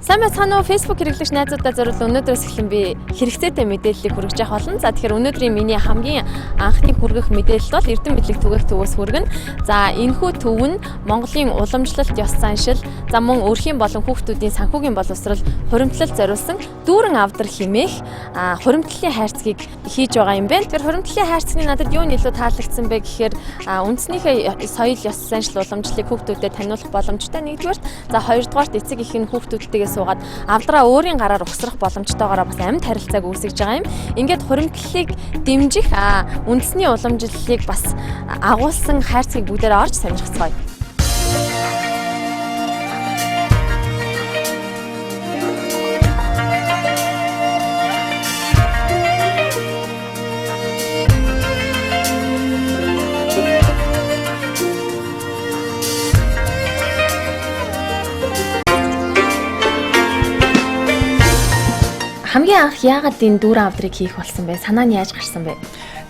Сайн байна уу? Facebook хэрэглэгч найзуудаа зориулсан өнөөдрөөс эхлэн би хэрэгцээтэй мэдээллийг хүргэж явах болно. За тэгэхээр өнөөдрийн миний хамгийн анхны хүргэх мэдээлэл бол Эрдэм мэдлэг түгээх төвөөс хүргэнэ. За энэхүү төв нь Монголын уламжлалт, ёс заншил, за мөн өрхийн болон хүүхдүүдийн санхүүгийн боловсрол, хуримтлалд зориулсан дүүрэн авдар хэмээх хуримтлалын хайрцгийг хийж байгаа юм байна. Тэгэхээр хуримтлалын хайрцагны надад юу нь илүү таалагдсан бэ гэхээр үндснийхээ соёл, ёс заншил, уламжлалыг хүүхдүүдэд таниулах боломжтой нэгдүгээр. За хоёрдугаарт эцэг эхийн хүүхдүүдтэйгээ суугаад авдраа өөрийн гараар ухсрах боломжтойгоор бас амьд харилцааг үүсгэж байгаа юм. Ингээд хуримтлалыг дэмжих үндэсний уламжлалыг бас агуулсан хайрцгийг бүгдээрээ орж сонирхцгаая. Хамгийн анх яагаад энэ дүүрэн авдрыг хийх болсон бэ? Санаа нь яаж гарсан бэ?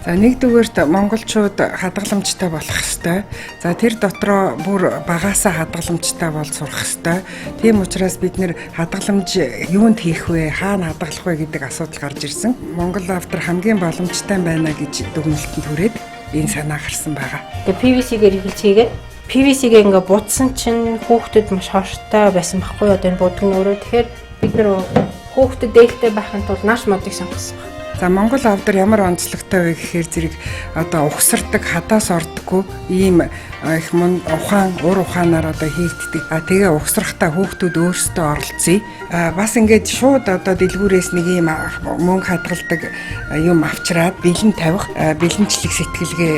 За нэгдүгээрт монголчууд хадгаламжтай болох ёстой. За тэр дотроо бүр багаасаа хадгаламжтай бол сурах ёстой. Тийм учраас бид нэр хадгаламж юунд хийх вэ? Хаана хадгалах вэ гэдэг асуудал гарч ирсэн. Монгол авдар хамгийн боломжтой байна гэж дүгнэлтэнд хүрээд энэ санаа гарсан байгаа. Тэгээ PVC-гээр эхэлж хийгээд PVC-гээ ингээ будсан чинь хүүхдэд маш хортой байсан байхгүй одоо энэ будг нь өөрөө. Тэгэхээр бид нэр хүүхдэд дээлтэй байхын тулд нааш модыг сонгосон. За Монгол авдар ямар онцлогтой вэ гэхээр зэрэг одоо ухсардаг, хадаас ордоггүй ийм их ухаан, ур ухаанаар одоо хийгддэг. Тэгээ ухсрахтаа хүүхдүүд өөрсдөө оролцъё. Бас ингээд шууд одоо дэлгүүрээс нэг ийм мөнгө хадгалдаг юм авчраад бэлэн тавих, бэлэнчлэг сэтгэлгээ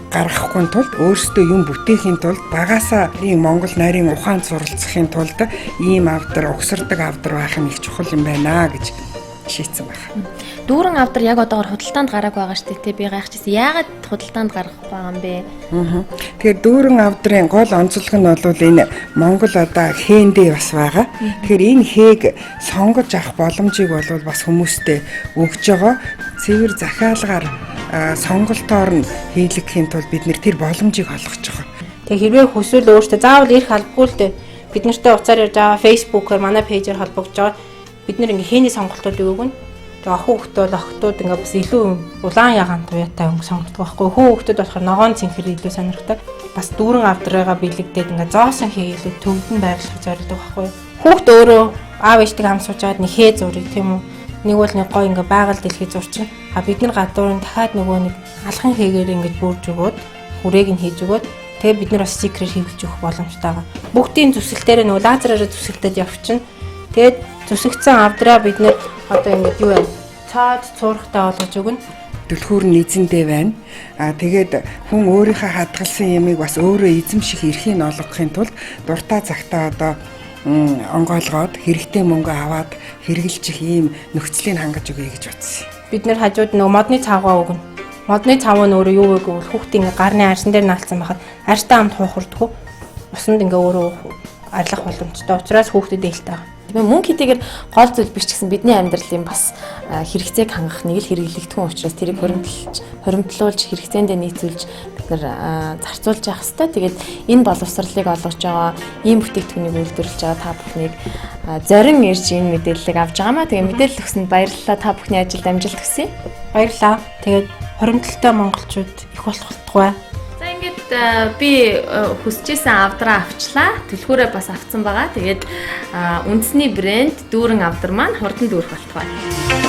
гаргахгүй тулд өөрсдөө юм бүтээхийн тулд багаасаа ийм Монгол нарийн ухаанд суралцахын тулд ийм авдар, ухсардаг авдар байх нь их чухал юм байна гэж шийдсэн байна. Дүүрэн авдар яг одоогор худалдаанд гараг байгаа шүү дээ. Би гайхчихсан. Яагаад худалдаанд гарах байгаа юм бэ? Тэгэхээр дүүрэн авдрын гол онцлог нь бол энэ Монгол одоо хээндээ бас байгаа. Тэгэхээр энэ хээг сонгож авах боломжийг бол бас хүмүүстээ өгж байгаа. Цэвэр захиалгаар сонголтоор нь хийлгэхийн тулд бид нэр тэр боломжийг олгож байгаа. Тэгээ хэрвээ хүсвэл өөртөө заавал ирэх албагүй л дээ. Бид нартай уцаар ярьж байгаа Facebook-оор манай пэйжээр холбогдож байгаа. Бид нэр ингээ хээний сонголтуудыг өгнө. Тэгээ охин хүүхдүүд охтууд ингээ бас илүү улаан ягаан туяатай өнгө сонгодог байхгүй. Хүү хүүхдүүд болохоор ногоон цэнхэр илүү сонирхдаг. Бас дүүрэн авдраагаа бэлэгдээд ингээ зоосон хээ илүү төвдөн байрлахыг зорилдог байхгүй. Хүүхд өөрөө аав ээжтэйг хам суучаад нэг хээ зургийг тийм үү. Нэг бол нэг гой ингээ байгаль дэлхий зурчин. Бид нар гадуурын дахиад нөгөө нэг алхан хийгээр ингээ бүрж өгөөд хүрээг нь хийж өгөөд тэгээ бид нар бас стикерээр хийлгэж өгөх боломжтой байгаа. Бүгдийн зүсгэлтээр нөгөө лазераар зүсгэлтэд явчихна. Тэгээд зүсгэгдсэн авдраа бид нар одоо ингээ юу вэ? Цаад цуурхтай болгож өгнө. Түлхүүр нь эзэндээ байна. Тэгээд хүн өөрийнхөө хадгалсан ямыг бас өөрөө эзэмших эрхийг олгохын тулд дуртай цагтаа одоо онгойлгоод хэрэгтэй мөнгө аваад хэрэгжилчих ийм нөхцөлийг хангаж өгье гэж бодсон. Бид нэр хажууд нөгөө модны цавгаа өгнө. Модны цав нь өөрөө юу вэ гэвэл хүүхдийн ингээ гарны арсан дээр наалцсан байхад арьстай амт хуухурдггүй. Усанд ингээ өөрөө арилах боломжтой. Учраас хүүхдэд ээлтэй байгаа. Мөнгө хэдийгээр гол зүйл биш ч гэсэн бидний амьдралын бас хэрэгцээг хангах нэг л хэрэглэгдэхүүн учраас тэрийг хуримтлуулж хэрэгцээндээ нийцүүлж бид нар зарцуулж явах хэрэгтэй. Тэгээд энэ боловсролыг олгож байгаа ийм бүтээгдэхүүнийг үйлдвэрлэж байгаа та бүхнийг зорин ирж энэ мэдээллийг авч байгаамаа. Тэгээд мэдээлэл өгсөнд баярлалаа. Та бүхний ажилд амжилт хүсье. Баярлалаа. Тэгээд хуримтлалтай монголчууд их болтугай. Би хүсэжсэн авдраа авчлаа. Түлхүүрээ бас авсан байгаа. Тэгээд үндэсний брэнд дүүрэн авдар маань хурдан дүүрэх болтугай.